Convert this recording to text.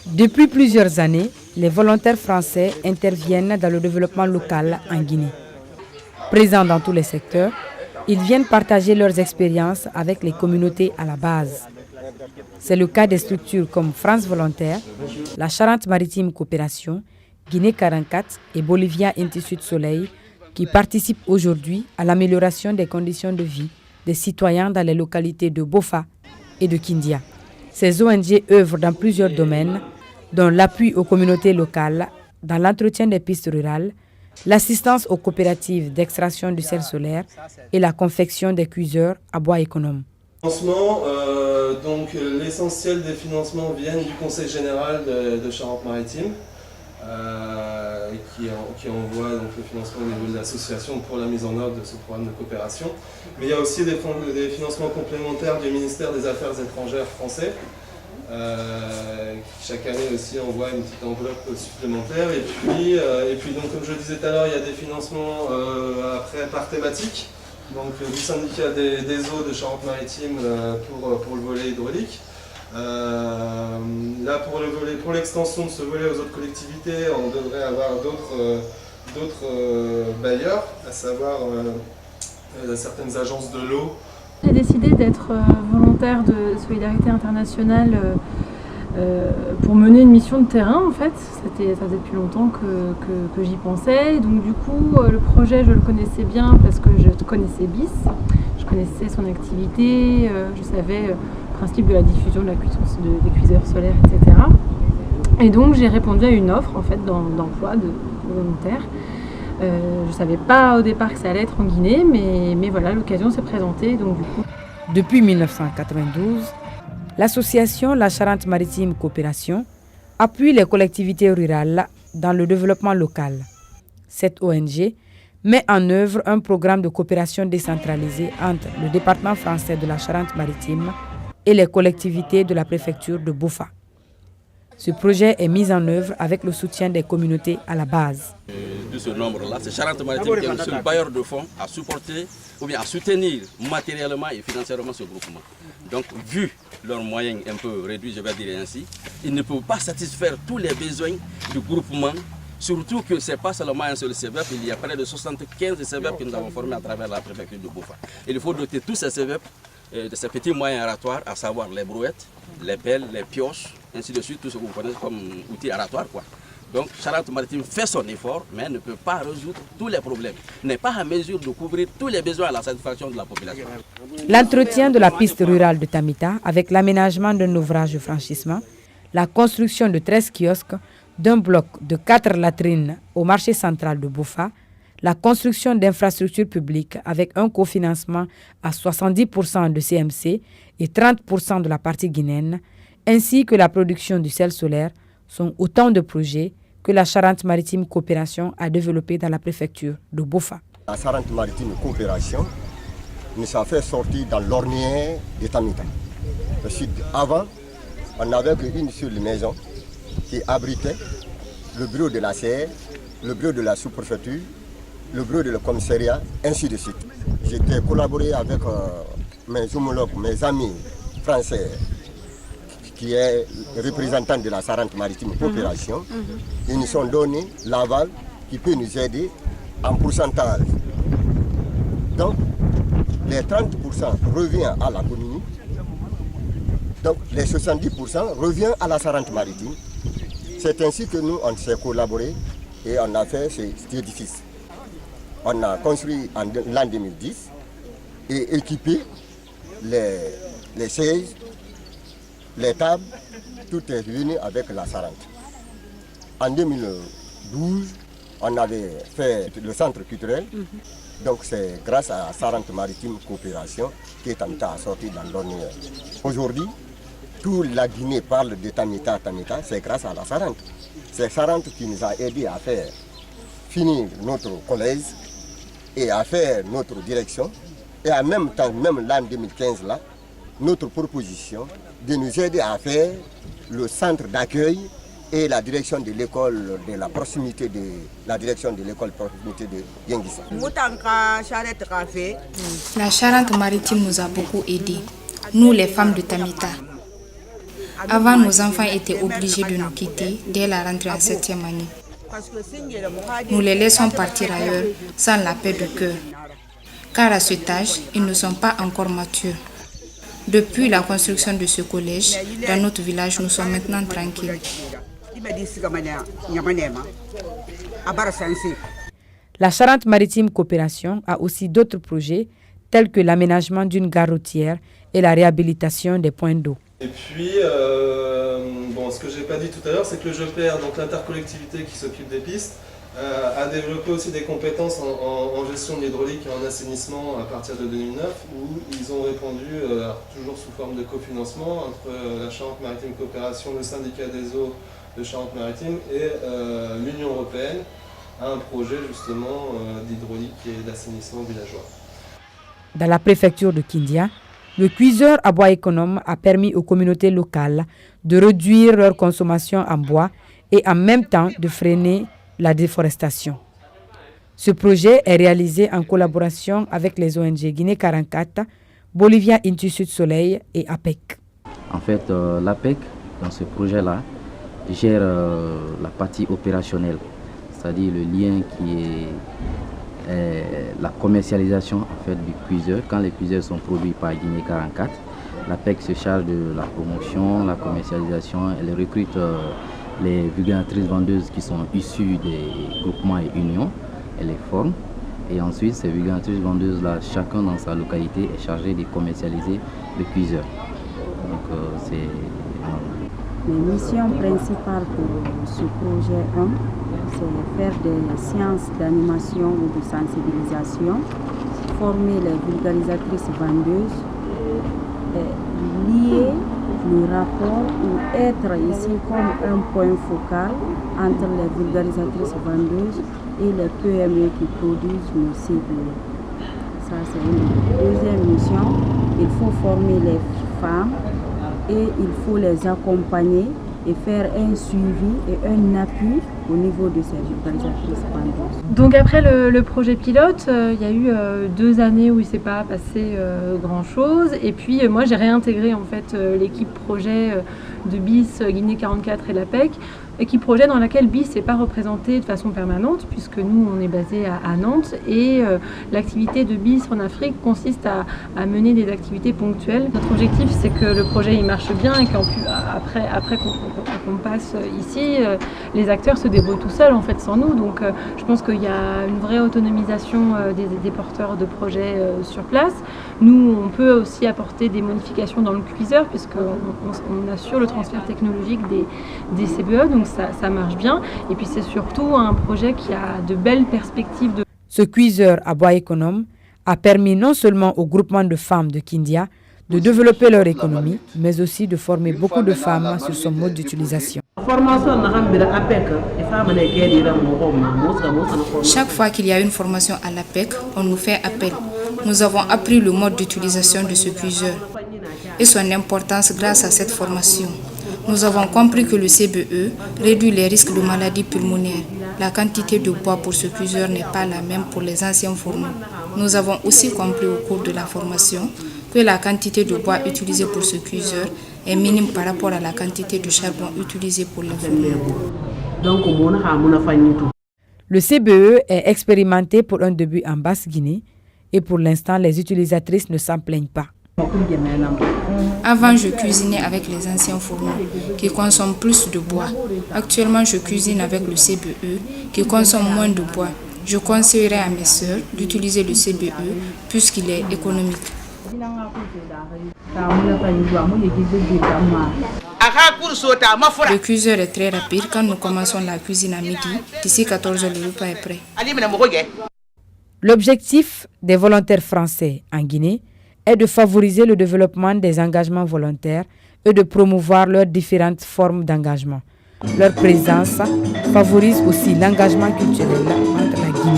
Depuis plusieurs années, les volontaires français interviennent dans le développement local en Guinée. Présents dans tous les secteurs, ils viennent partager leurs expériences avec les communautés à la base. C'est le cas des structures comme France Volontaire, la Charente-Maritime Coopération, Guinée 44 et Bolivia Institut Soleil qui participent aujourd'hui à l'amélioration des conditions de vie des citoyens dans les localités de Bofa et de Kindia. Ces ONG œuvrent dans plusieurs domaines, dont l'appui aux communautés locales, dans l'entretien des pistes rurales, l'assistance aux coopératives d'extraction du sel solaire et la confection des cuiseurs à bois économe. Donc l'essentiel des financements viennent du Conseil général de Charente-Maritime qui envoie donc, le financement au niveau de l'association pour la mise en œuvre de ce programme de coopération. Mais il y a aussi des financements complémentaires du ministère des Affaires étrangères français qui chaque année aussi envoie une petite enveloppe supplémentaire. Et puis donc, comme je le disais tout à l'heure, il y a des financements après par thématique. Donc du syndicat des eaux de Charente-Maritime pour le volet hydraulique. Là pour l'extension de ce volet aux autres collectivités, on devrait avoir d'autres bailleurs, à savoir certaines agences de l'eau. J'ai décidé d'être volontaire de Solidarité Internationale pour mener une mission de terrain en fait. Ça faisait depuis longtemps que j'y pensais. Donc du coup le projet je le connaissais bien parce que je connaissais BIS, je connaissais son activité, je savais le principe de la diffusion de la cuisance des cuiseurs solaires, etc. Et donc j'ai répondu à une offre en fait d'emploi de volontaire. Je ne savais pas au départ que ça allait être en Guinée, mais voilà, l'occasion s'est présentée. Donc, du coup. Depuis 1992, l'association La Charente-Maritime Coopération appuie les collectivités rurales dans le développement local. Cette ONG met en œuvre un programme de coopération décentralisé entre le département français de la Charente-Maritime et les collectivités de la préfecture de Bofa. Ce projet est mis en œuvre avec le soutien des communautés à la base. De ce nombre-là, c'est Charente-Maritime qui est le seul bailleur de fonds à supporter ou bien à soutenir matériellement et financièrement ce groupement. Donc, vu leurs moyens un peu réduits, je vais dire ainsi, ils ne peuvent pas satisfaire tous les besoins du groupement. Surtout que ce n'est pas seulement un seul CVEP, il y a près de 75 CVEP que nous avons formés à travers la préfecture de Bofa. Il faut doter tous ces CVEP de ces petits moyens aratoires, à savoir les brouettes, les pelles, les pioches, ainsi de suite, tout ce que vous connaissez comme outils aratoires. Donc Charente-Maritime fait son effort, mais ne peut pas résoudre tous les problèmes, n'est pas à mesure de couvrir tous les besoins à la satisfaction de la population. L'entretien de la piste rurale de Tamita avec l'aménagement d'un ouvrage de franchissement, la construction de 13 kiosques, d'un bloc de 4 latrines au marché central de Bofa, la construction d'infrastructures publiques avec un cofinancement à 70% de CMC et 30% de la partie guinéenne, ainsi que la production du sel solaire, sont autant de projets que la Charente-Maritime Coopération a développés dans la préfecture de Bofa. La Charente-Maritime Coopération nous a fait sortir dans l'ornière de Tamita. Avant, on n'avait qu'une seule maison qui abritait le bureau de la CR, le bureau de la sous-préfecture, le bureau de la commissariat, ainsi de suite. J'ai collaboré avec mes homologues, mes amis français, qui est représentant de la Charente-Maritime Coopération. Ils nous ont donné l'aval qui peut nous aider en pourcentage. Donc, les 30% revient à la commune. Donc, les 70% revient à la Charente-Maritime. C'est ainsi que nous, on s'est collaboré et on a fait cet édifice. On a construit en l'an 2010 et équipé les chaises, les tables, tout est venu avec la Charente. En 2012, on avait fait le centre culturel. Donc c'est grâce à la Charente-Maritime Coopération que Tamita a sorti dans l'ornière. Aujourd'hui, toute la Guinée parle de Tamita, c'est grâce à la Charente. C'est Charente qui nous a aidé à faire finir notre collège et à faire notre direction. Et en même temps, même l'an 2015, là, notre proposition de nous aider à faire le centre d'accueil et la direction de l'école de la proximité de Yenguissa. La Charente-Maritime nous a beaucoup aidés, nous les femmes de Tamita. Avant, nos enfants étaient obligés de nous quitter dès la rentrée en 7e année. Nous les laissons partir ailleurs sans la paix de cœur, car à cet âge, ils ne sont pas encore matures. Depuis la construction de ce collège, dans notre village, nous sommes maintenant tranquilles. La Charente-Maritime Coopération a aussi d'autres projets tels que l'aménagement d'une gare routière et la réhabilitation des points d'eau. Et puis, ce que je n'ai pas dit tout à l'heure, c'est que le GEPER, donc l'intercollectivité qui s'occupe des pistes, a développé aussi des compétences en gestion de l'hydraulique et en assainissement à partir de 2009, où ils ont répondu, toujours sous forme de cofinancement, entre la Charente-Maritime Coopération, le syndicat des eaux de Charente-Maritime et l'Union européenne, à un projet justement d'hydraulique et d'assainissement villageois. Dans la préfecture de Kindia, le cuiseur à bois économe a permis aux communautés locales de réduire leur consommation en bois et en même temps de freiner la déforestation. Ce projet est réalisé en collaboration avec les ONG Guinée 44, Bolivia Intu Sud Soleil et APEC. En fait, l'APEC, dans ce projet-là, gère la partie opérationnelle, c'est-à-dire le lien qui est la commercialisation en fait, du cuiseur. Quand les cuiseurs sont produits par Guinée 44, l'APEC se charge de la promotion, la commercialisation, elle recrute les vulgarisatrices vendeuses qui sont issues des groupements et unions, elle les forme. Et ensuite, ces vulgarisatrices vendeuses-là, chacun dans sa localité est chargé de commercialiser le cuiseur. Donc, Les missions principales pour ce projet 1, c'est faire des séances d'animation ou de sensibilisation, former les vulgarisatrices vendeuses, lier le rapport ou être ici comme un point focal entre les vulgarisatrices vendeuses et les PME qui produisent nos CBE. Ça, c'est une deuxième mission. Il faut former les femmes et il faut les accompagner et faire un suivi et un appui au niveau de ces vulgarisatrices vendeuses. Donc après le projet pilote, il y a eu 2 années où il ne s'est pas passé grand-chose. Et puis moi j'ai réintégré en fait l'équipe projet de BIS Guinée 44 et l'APEC. Équipe projet dans laquelle BIS n'est pas représentée de façon permanente puisque nous on est basé à Nantes et l'activité de BIS en Afrique consiste à mener des activités ponctuelles. Notre objectif c'est que le projet il marche bien et qu'après qu'on passe ici, les acteurs se débrouillent tout seuls en fait sans nous. Donc je pense qu'il y a une vraie autonomisation des porteurs de projets sur place. Nous on peut aussi apporter des modifications dans le cuiseur puisqu'on assure le transfert technologique des CBE. Donc ça marche bien. Et puis c'est surtout un projet qui a de belles perspectives. Ce cuiseur à bois économe a permis non seulement au groupement de femmes de Kindia de développer leur économie, mais aussi de former beaucoup de femmes sur son mode d'utilisation. Chaque fois qu'il y a une formation à l'APEC, on nous fait appel. Nous avons appris le mode d'utilisation de ce cuiseur et son importance grâce à cette formation. Nous avons compris que le CBE réduit les risques de maladies pulmonaires. La quantité de bois pour ce cuiseur n'est pas la même pour les anciens fourneaux. Nous avons aussi compris au cours de la formation que la quantité de bois utilisée pour ce cuiseur est minime par rapport à la quantité de charbon utilisée pour les fourneaux. Le CBE est expérimenté pour un début en Basse-Guinée et pour l'instant, les utilisatrices ne s'en plaignent pas. Avant, je cuisinais avec les anciens fourneaux qui consomment plus de bois. Actuellement, je cuisine avec le CBE qui consomme moins de bois. Je conseillerais à mes sœurs d'utiliser le CBE puisqu'il est économique. Le cuiseur est très rapide. Quand nous commençons la cuisine à midi, d'ici 14 h, le repas est prêt. L'objectif des volontaires français en Guinée est de favoriser le développement des engagements volontaires et de promouvoir leurs différentes formes d'engagement. Leur présence favorise aussi l'engagement culturel entre la Guinée